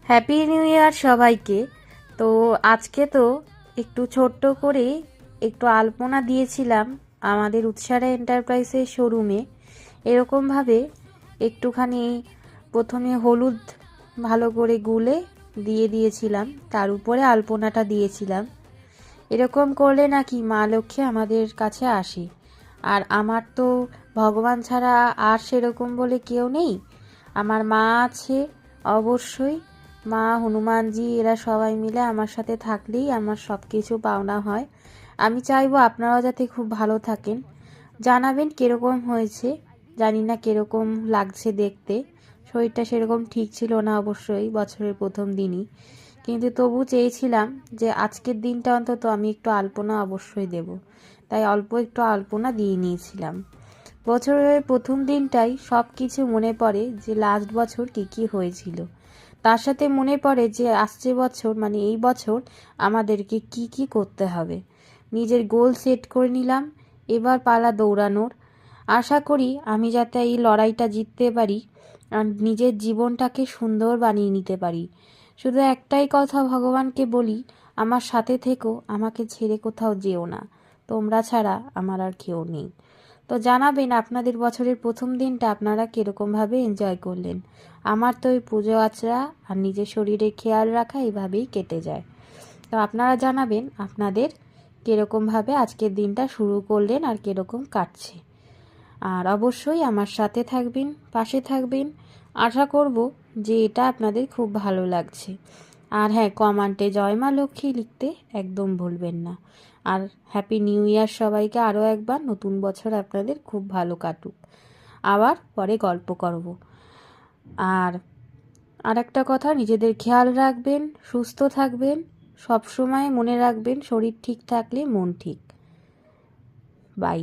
Happy new year সবাইকে। তো আজকে তো একটু ছোট্ট করে একটু আলপনা দিয়েছিলাম আমাদের উৎসারা এন্টারপ্রাইজের শোরুমে। এরকমভাবে একটুখানি প্রথমে হলুদ ভালো করে গুলে দিয়ে দিয়েছিলাম, তার উপরে আলপনাটা দিয়েছিলাম। এরকম করলে নাকি মা লক্ষ্মী আমাদের কাছে আসে। আর আমার তো ভগবান ছাড়া আর সেরকম বলে কেউ নেই। আমার মা আছে অবশ্যই, মা হনুমানজি এরা সবাই মিলে আমার সাথে থাকলেই আমার সব কিছু পাওনা হয়। আমি চাইবো আপনারাও যাতে খুব ভালো থাকেন। জানাবেন কীরকম হয়েছে, জানি না কীরকম লাগছে দেখতে। শরীরটা সেরকম ঠিক ছিল না অবশ্যই বছরের প্রথম দিনই, কিন্তু তবু চেয়েছিলাম যে আজকের দিনটা অন্তত আমি একটু আলপনা অবশ্যই দেব। তাই অল্প একটু আলপনা দিয়ে নিয়েছিলাম। বছরের প্রথম দিনটাই সব কিছু মনে পড়ে যে লাস্ট বছর কী কী হয়েছিল। তার সাথে মনে পড়ে যে আসছে বছর মানে এই বছর আমাদেরকে কি কি করতে হবে। নিজের গোল সেট করে নিলাম, এবার পালা দৌড়ানোর। আশা করি আমি যাতে এই লড়াইটা জিততে পারি আর নিজের জীবনটাকে সুন্দর বানিয়ে নিতে পারি। শুধু একটাই কথা ভগবানকে বলি, আমার সাথে থেকো, আমাকে ছেড়ে কোথাও যেও না। তোমরা ছাড়া আমার আর কেউ নেই। তো জানাবেন আপনাদের বছরের প্রথম দিনটা আপনারা কীরকমভাবে এনজয় করলেন। আমার তো ওই পুজো আচরা আর নিজের শরীরে খেয়াল রাখা এইভাবেই কেটে যায়। তো আপনারা জানাবেন আপনাদের কীরকমভাবে আজকের দিনটা শুরু করলেন আর কীরকম কাটছে। আর অবশ্যই আমার সাথে থাকবেন, পাশে থাকবেন। আশা করব যে এটা আপনাদের খুব ভালো লাগছে। আর হ্যাঁ, কমেন্টে জয় মা লক্ষ্মী লিখতে একদম ভুলবেন না। আর হ্যাপি নিউ ইয়ার সবাইকে আরও একবার। নতুন বছর আপনাদের খুব ভালো কাটুক। আবার পরে গল্প করব। আর একটা কথা, নিজেদের খেয়াল রাখবেন, সুস্থ থাকবেন, সব সময় মনে রাখবেন শরীর ঠিক থাকলে মন ঠিক। বাই।